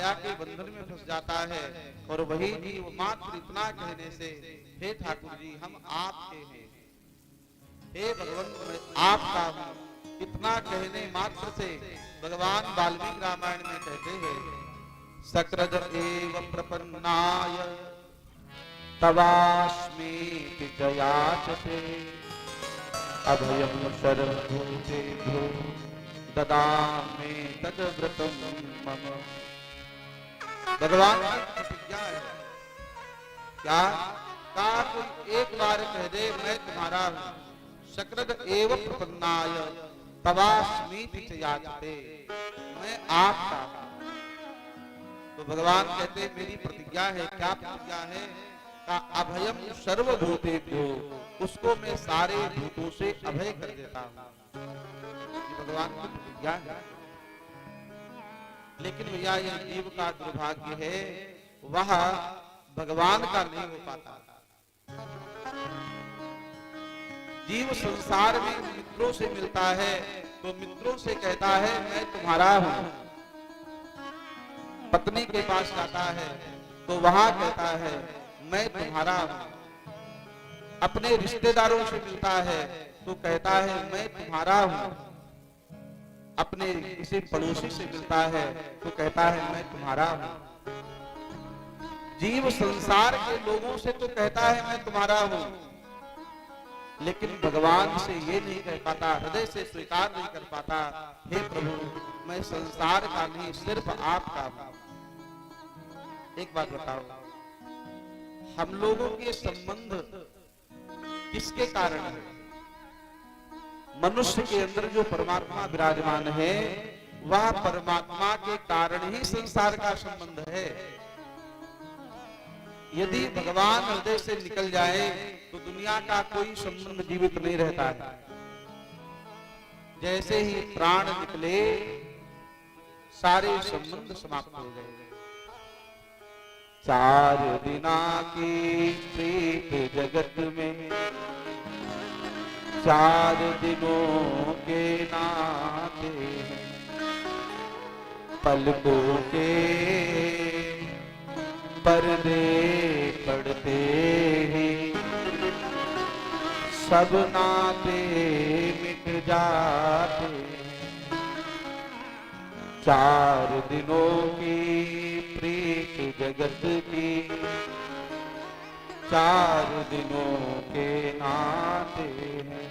माया के बंधन में फंस जाता है। और वही जीव मात्र इतना कहने से, हे ठाकुर जी हम आपके हैं, हे भगवान मैं आपका हूँ, इतना कहने मात्र से भगवान वाल्मीकि रामायण में कहते हैं सक्रज एव प्रपन्नाय तवास्मीति च याचते अभयं सर्वभूतेभ्यो ददामि तद्व्रतं मम। भगवान की प्रतिज्ञा है क्या? का कोई एक बार कह दे मैं तुम्हारा हूं, सक्रद एव प्रपन्नाय तवास्मीति च याचते, मैं आपका हूं। तो भगवान कहते हैं मेरी प्रतिज्ञा है। क्या प्रतिज्ञा है? का अभयम सर्वभूतेभ्यो, उसको मैं सारे भूतों से अभय कर देता हूं। ये भगवान की प्रतिज्ञा है। लेकिन भैया यह जीव का दुर्भाग्य है, वह भगवान का नहीं हो पाता। जीव संसार में मित्रों से मिलता है तो मित्रों से कहता है मैं तुम्हारा हूं। पत्नी के पास जाता है तो वहां कहता है मैं तुम्हारा हूं। अपने रिश्तेदारों से मिलता है तो कहता है मैं तुम्हारा हूं। अपने किसी पड़ोसी से मिलता है तो कहता है मैं तुम्हारा हूं। जीव संसार के लोगों से तो कहता है मैं तुम्हारा हूं, लेकिन भगवान से ये नहीं कह पाता, हृदय से स्वीकार नहीं कर पाता, हे प्रभु मैं संसार का नहीं सिर्फ आपका हूं। एक बात बताओ, हम लोगों के संबंध किसके कारण है? मनुष्य के अंदर जो परमात्मा विराजमान है वह परमात्मा के कारण ही संसार का संबंध है। यदि भगवान हृदय से निकल जाए तो दुनिया का कोई संबंध जीवित नहीं रहता है। जैसे ही प्राण निकले सारे संबंध समाप्त हो गए। 4 दिना की प्रीत जगत में 4 दिनों के नाते पलकों के पर्दे पड़ते ही सब नाते मिट जाते। 4 दिनों की प्रीत जगत की 4 दिनों के नाते हैं।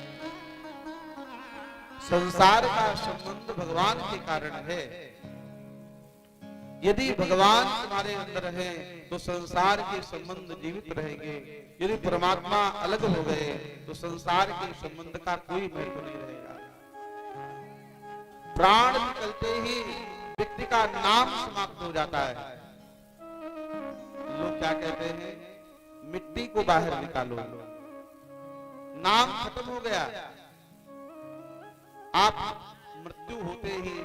संसार का संबंध भगवान के कारण है। यदि भगवान तुम्हारे अंदर है तो संसार के संबंध जीवित रहेंगे। यदि परमात्मा अलग हो गए तो संसार के संबंध का कोई महत्व नहीं रहेगा। प्राण निकलते ही व्यक्ति का नाम समाप्त हो जाता है। लोग क्या कहते हैं? मिट्टी को बाहर निकालो, नाम खत्म हो गया। आप मृत्यु होते ही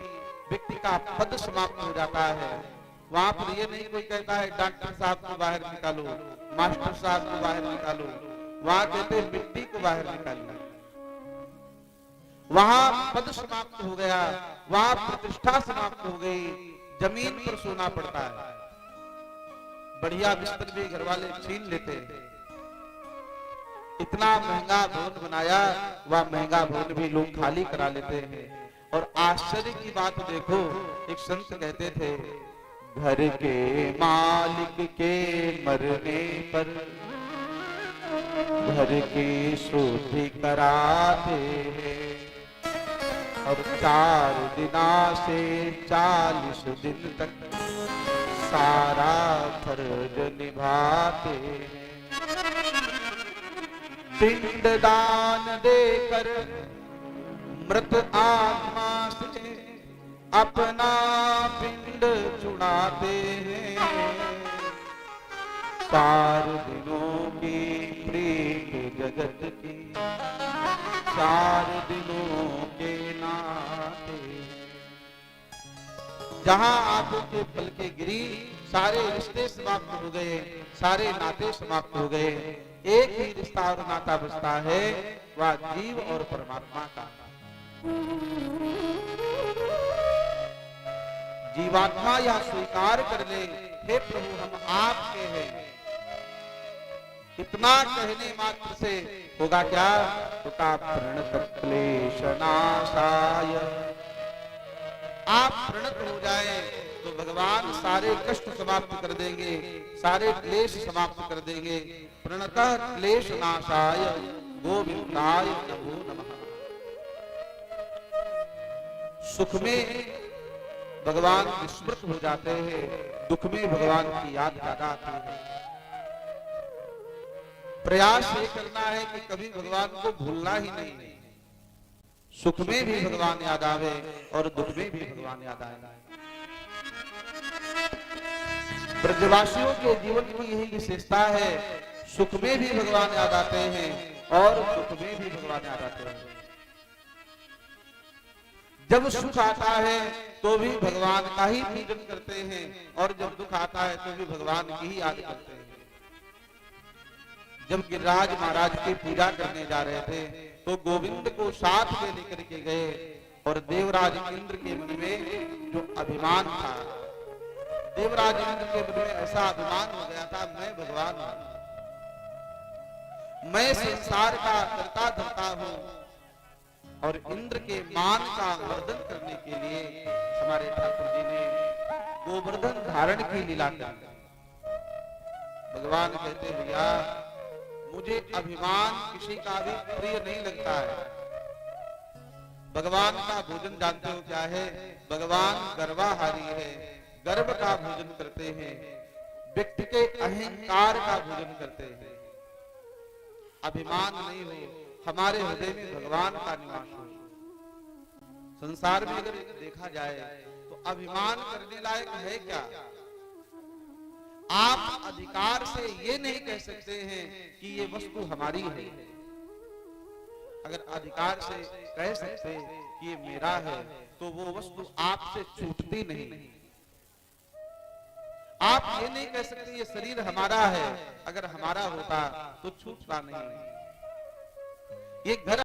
व्यक्ति का पद समाप्त हो जाता है। वहां पर ये नहीं कोई कहता है डॉक्टर साहब को बाहर निकालो, मास्टर साहब को बाहर निकालो। वहां कहते हैं मिट्टी को बाहर निकालो। वहां पद समाप्त हो गया, वहां प्रतिष्ठा समाप्त हो गई। जमीन पर सोना पड़ता है। बढ़िया बिस्तर भी घर वाले छीन लेते हैं। इतना महंगा भवन बनाया, वह महंगा भवन भी लोग खाली करा लेते हैं। और आश्चर्य की बात देखो, एक संत कहते थे घर के मालिक के मरने पर घर की शुद्धि कराते हैं। और 4 दिना से 40 दिन तक सारा फर्ज निभाते हैं। पिंड दान देकर मृत आत्मा से अपना पिंड चुराते हैं। 4 दिनों की प्रीत जगत की 4 दिनों के नाते। जहां आंखों के पलके गिरी सारे रिश्ते समाप्त हो गए, सारे नाते समाप्त हो गए। एक ही रिश्ता और नाता बचता है, वह जीव और परमात्मा का। जीवात्मा यह स्वीकार कर ले, हे प्रभु हम आपके हैं। इतना कहने मात्र से होगा क्या? उता प्रणत क्लेश नाशाय। आप प्रणत हो जाए तो भगवान सारे कष्ट समाप्त कर देंगे, सारे क्लेश समाप्त कर देंगे। प्रणतः क्लेश नाशाय गोविंदाय नमो नमः। सुख में भगवान विस्मृत हो जाते हैं, दुख में भगवान की याद ज्यादा आती है। प्रयास ये करना है कि कभी भगवान को भूलना ही नहीं। सुख में भी भगवान याद आवे और दुख में भी भगवान याद आए। ब्रजवासियों के जीवन की यही विशेषता है, सुख में भी भगवान याद आते हैं और दुख में भी भगवान याद आते हैं। जब सुख आता है तो भी भगवान का ही पूजन करते हैं और जब दुख आता है तो भी भगवान की ही याद करते हैं। जब गिरिराज महाराज की पूजा करने जा रहे थे तो गोविंद को साथ में लेकर के गए और देवराज इंद्र के मन में जो अभिमान था, देवराज इंद्र के मन में ऐसा अभिमान हो गया था, मैं भगवान हूं, मैं संसार का करता धरता हूं। और इंद्र के मान का वर्धन करने के लिए हमारे ठाकुर जी ने गोवर्धन धारण की लीला की। भगवान कहते भैया मुझे अभिमान किसी का भी प्रिय नहीं लगता है। भगवान का भोजन जानते हो क्या है? भगवान गर्वाहारी है, गर्व का भोजन करते हैं, व्यक्ति के अहंकार का भोजन करते हैं। अभिमान नहीं हो, हमारे हृदय में भगवान का निवास हो। संसार में अगर देखा जाए तो अभिमान करने लायक है क्या? आप अधिकार से ये नहीं कह सकते हैं कि ये वस्तु हमारी है। अगर अधिकार से कह सकते कि ये मेरा है तो वो वस्तु आपसे छूटती नहीं। आप ये नहीं कह सकते ये शरीर हमारा है, अगर हमारा होता तो छूटता नहीं। ये घर